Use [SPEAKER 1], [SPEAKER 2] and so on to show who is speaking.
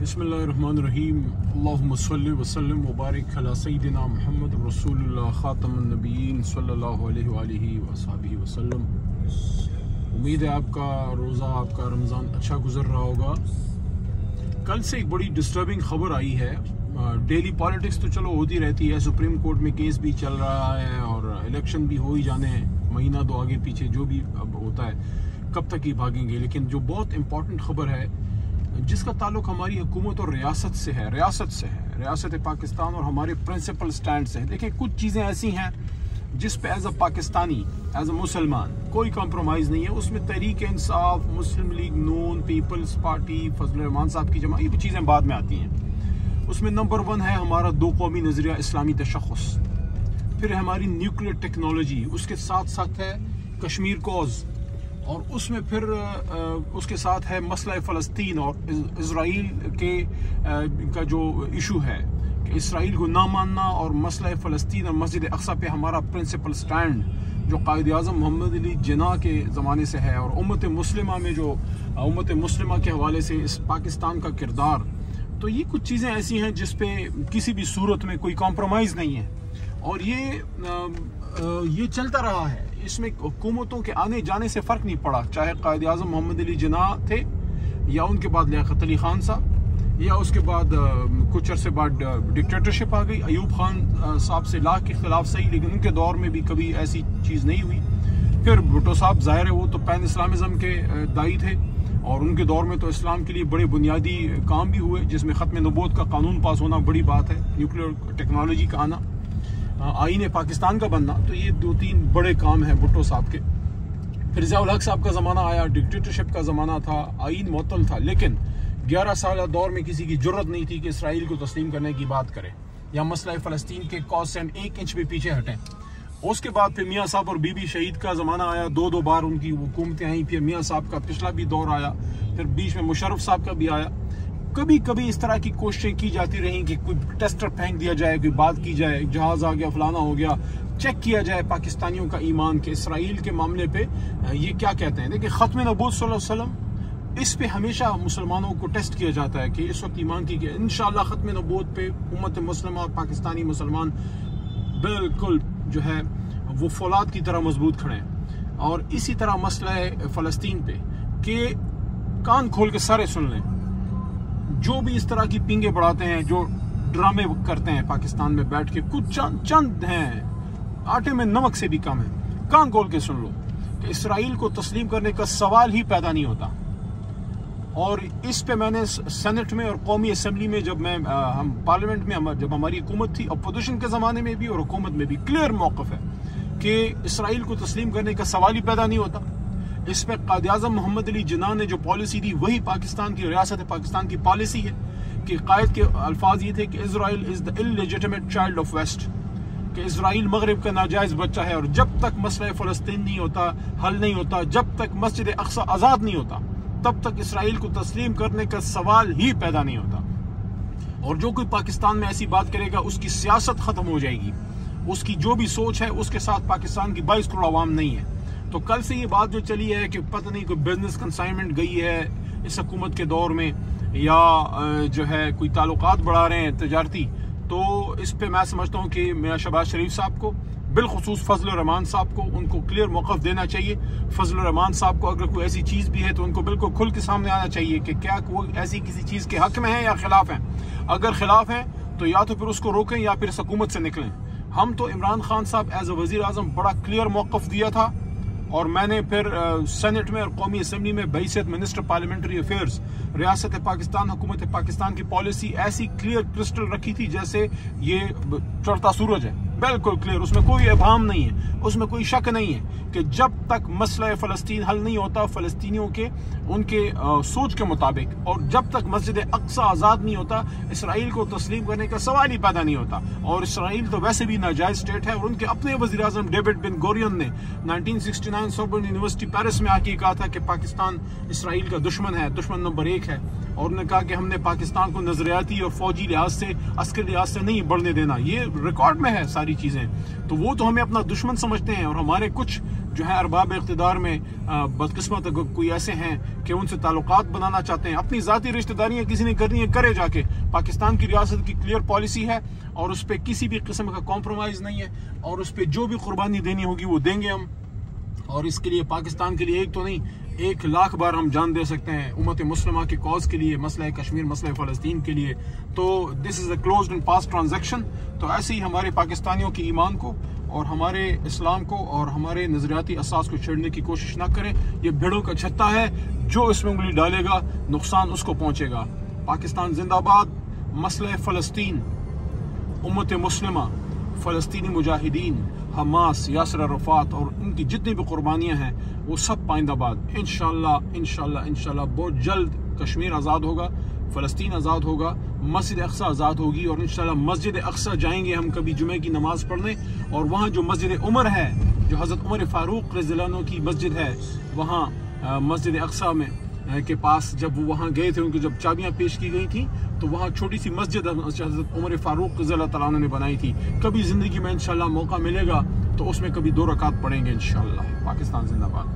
[SPEAKER 1] बिस्मिल्लाहिर्रहमानिर्रहीम। अल्लाहुम्मा सल्लि व सल्लिम व बारिक अला सय्यिदिना मुहम्मद रसूलुल्लाह खातमुन नबिय्यीन सल्लल्लाहु अलैहि वसल्लम। उम्मीद है आपका रोज़ा, आपका रमज़ान अच्छा गुजर रहा होगा। कल से एक बड़ी डिस्टर्बिंग खबर आई है। डेली पॉलिटिक्स तो चलो होती रहती है, सुप्रीम कोर्ट में केस भी चल रहा है और इलेक्शन भी हो ही जाने हैं, महीना दो आगे पीछे जो भी अब होता है, कब तक ही भागेंगे। लेकिन जो बहुत इंपॉर्टेंट खबर है जिसका ताल्लुक हमारी हुकूमत और रियासत से है, रियासत पाकिस्तान और हमारे प्रिंसिपल स्टैंड से है। देखिए, कुछ चीज़ें ऐसी हैं जिस पे as a Pakistani, as a मुसलमान कोई कॉम्प्रोमाइज़ नहीं है। उसमें Tehreek Insaf, Muslim League Noon, People's Party, Fazal Rehman साहब की जमात, ये चीज़ें बाद में आती हैं। उसमें नंबर 1 है हमारा दो कौमी नज़रिया, इस्लामी तशख़्ख़ुस। फिर हमारी न्यूक्लियर टेक्नोलॉजी, उसके साथ साथ है कश्मीर कॉज, और उसमें फिर उसके साथ है मसला फ़लस्तीन और इजराइल के का जो इशू है कि इसराइल को ना मानना, और मसला फ़लस्तीन और मस्जिद अक़सा पे हमारा प्रिंसिपल स्टैंड जो कायद आज़म मोहम्मद अली जिन्ना के ज़माने से है, और उम्मत मुस्लिमा में जो उम्मत मुस्लिमा के हवाले से इस पाकिस्तान का किरदार। तो ये कुछ चीज़ें ऐसी हैं जिस पे किसी भी सूरत में कोई कॉम्प्रोमाइज़ नहीं है, और ये चलता रहा है। इसमें हुकूमतों के आने जाने से फ़र्क नहीं पड़ा, चाहे कायद आज़म मोहम्मद अली जिन्ना थे, या उनके बाद लियाकत अली खान साहब, या उसके बाद कुछ अरसे बाद डिक्टेटरशिप आ गई। अयूब खान साहब से ला के खिलाफ सही, लेकिन उनके दौर में भी कभी ऐसी चीज़ नहीं हुई। फिर भुट्टो साहब, ज़ाहिर है वो तो पैन इस्लामिज़म के दाई थे, और उनके दौर में तो इस्लाम के लिए बड़े बुनियादी काम भी हुए, जिसमें ख़त्म नबूवत का कानून पास होना बड़ी बात है, न्यूक्लियर टेक्नोलॉजी का आना, आईन पाकिस्तान का बनना। तो ये 2-3 बड़े काम हैं भुट्टो साहब के। फिर ज़िया-उल हक साहब का ज़माना आया, डिक्टेटरशिप का ज़माना था, आईन मुअत्तल था, लेकिन 11 साल दौर में किसी की जुर्रत नहीं थी कि इसराइल को तस्लीम करने की बात करें या मसला फ़लस्तीन के कॉज से हम 1 इंच भी पीछे हटें। उसके बाद फिर मियाँ साहब और बीबी शहीद का ज़माना आया, 2 बार उनकी हुकूमतें आई। फिर मियाँ साहब का पिछला भी दौर आया, फिर बीच में मुशर्रफ साहब का भी आया। कभी कभी इस तरह की कोशिशें की जाती रहीं कि कोई टेस्टर फेंक दिया जाए, कोई बात की जाए, जहाज आ गया, फलाना हो गया, चेक किया जाए पाकिस्तानियों का ईमान के इसराइल के मामले पे ये क्या कहते हैं। देखिए, ख़त्म नबूवत सल्लल्लाहु अलैहि वसल्लम, इस पे हमेशा मुसलमानों को टेस्ट किया जाता है कि इस वक्त ईमान की इंशाअल्लाह ख़त्म नबूवत पे उम्मत मुस्लिमा और पाकिस्तानी मुसलमान बिल्कुल जो है वो फौलाद की तरह मजबूत खड़े हैं। और इसी तरह मसला है फ़लस्तीन पे कि कान खोल के सारे सुन लें, जो भी इस तरह की पिंगे बढ़ाते हैं, जो ड्रामे करते हैं पाकिस्तान में बैठ के, कुछ चंद हैं, आटे में नमक से भी कम है। कान खोल के सुन लो कि इसराइल को तस्लीम करने का सवाल ही पैदा नहीं होता। और इस पे मैंने सेनेट में और कौमी असम्बली में, जब हम पार्लियामेंट में जब हमारी हुकूमत थी, अपोजिशन के ज़माने में भी और हुकूमत में भी क्लियर मौक़िफ़ है कि इसराइल को तस्लीम करने का सवाल ही पैदा नहीं होता। इस पर कायद आज़म मोहम्मद अली जिन्ना ने जो पॉलिसी दी, वही पाकिस्तान की, रियासत पाकिस्तान की पॉलिसी है कि कायद के अल्फाज ये थे कि Israel is the illegitimate child of West, कि इसराइल मगरिब का नाजायज़ बच्चा है, और जब तक मसला फ़लस्तीन नहीं होता, हल नहीं होता, जब तक मस्जिद अक़सा आज़ाद नहीं होता, तब तक इसराइल को तस्लीम करने का सवाल ही पैदा नहीं होता। और जो कोई पाकिस्तान में ऐसी बात करेगा, उसकी सियासत ख़त्म हो जाएगी, उसकी जो भी सोच है उसके साथ पाकिस्तान की 22 करोड़ आवाम नहीं है। तो कल से ये बात जो चली है कि पता नहीं कोई बिजनेस कंसाइनमेंट गई है इस हुकूमत के दौर में, या जो है कोई ताल्लुकात बढ़ा रहे हैं तजारती, तो इस पे मैं समझता हूँ कि मेरा शहबाज शरीफ साहब को, बिलखुसूस फजल रहमान साहब को, उनको क्लियर मौक़िफ़ देना चाहिए। फजल रहमान साहब को अगर कोई ऐसी चीज़ भी है तो उनको बिल्कुल खुल के सामने आना चाहिए कि क्या वो ऐसी किसी चीज़ के हक़ में है या खिलाफ हैं। अगर खिलाफ हैं तो या तो फिर उसको रोकें या फिर इस हुकूमत से निकलें। हम तो इमरान खान साहब एज अ वज़ीर आज़म बड़ा क्लियर मौक़िफ़ दिया था, और मैंने फिर सेनेट में और कौमी असम्बली में बहैसियत मिनिस्टर पार्लियामेंट्री अफेयर्स रियासत पाकिस्तान, हुकूमत पाकिस्तान की पॉलिसी ऐसी क्लियर क्रिस्टल रखी थी जैसे ये चढ़ता सूरज है, बिल्कुल क्लियर, उसमें कोई इबाहम नहीं है, उसमें कोई शक नहीं है कि जब तक मसला फ़लस्तीन हल नहीं होता फ़लस्तीनियों के उनके सोच के मुताबिक, और जब तक मस्जिद अक़सा आज़ाद नहीं होता, इसराइल को तस्लीम करने का सवाल ही पैदा नहीं होता। और इसराइल तो वैसे भी नाजायज़ स्टेट है, और उनके अपने वज़ीर आज़म डेविड बिन गोरियन ने 1969 सोर्बन यूनिवर्सिटी पेरिस में आके कहा था कि पाकिस्तान इसराइल का दुश्मन है, दुश्मन नंबर 1 है, और उन्होंने कहा कि हमने पाकिस्तान को नज़रियाती और फौजी लिहाज से, अस्करी लिहाज से नहीं बढ़ने देना। ये रिकॉर्ड में है सारी चीज़ें, तो वो तो हमें अपना दुश्मन समझते हैं, और हमारे कुछ जो है अरबाब इक़्तिदार में बदकिस्मत कोई ऐसे हैं कि उनसे ताल्लुकात बनाना चाहते हैं, अपनी ज़ाती रिश्तेदारियाँ किसी ने करनी है करे जाके। पाकिस्तान की रियासत की क्लियर पॉलिसी है और उस पर किसी भी किस्म का कॉम्प्रोमाइज़ नहीं है और उस पर जो भी कुर्बानी देनी होगी वो देंगे हम। और इसके लिए पाकिस्तान के लिए एक तो नहीं 1,00,000 बार हम जान दे सकते हैं उम्मत मुस्लिमा के कॉज के लिए, मसला कश्मीर, मसला फ़लस्तीन के लिए। तो this is a closed end past transaction. तो ऐसे ही हमारे पाकिस्तानियों के ईमान को और हमारे इस्लाम को और हमारे नज़रियाती असास को छेड़ने की कोशिश ना करें। ये भेड़ों का छत्ता है, जो इसमें उंगली डालेगा नुकसान उसको पहुँचेगा। पाकिस्तान जिंदाबाद। मसला फ़लस्तीन, उम्मत मुस्लिमा, फ़लस्तीनी मुजाहिदीन, हमास, यासर अराफात और उनकी जितनी भी कुर्बानियाँ हैं वो सब पाइंदाबाद। इंशाल्लाह इंशाल्लाह इंशाल्लाह बहुत जल्द कश्मीर आज़ाद होगा, फ़लस्तीन आज़ाद होगा, मस्जिद अक्सा आज़ाद होगी और इंशाल्लाह मस्जिद अक्सा जाएंगे हम कभी जुमे की नमाज़ पढ़ने। और वहाँ जो मस्जिद उमर है, जो हज़रत उमर फ़ारूक रज़ियल्लाहु अन्हु की मस्जिद है, वहाँ मस्जिद अक्सा में के पास जब वो वहाँ गए थे, उनको जब चाबियाँ पेश की गई थी, तो वहाँ छोटी सी मस्जिद हज़रत उमर फ़ारूक रज़ियल्लाहु तआला अन्हु ने बनाई थी। कभी ज़िंदगी में इंशाल्लाह मौका मिलेगा तो उसमें कभी 2 रकात पढ़ेंगे इंशाल्लाह। पाकिस्तान जिंदाबाद।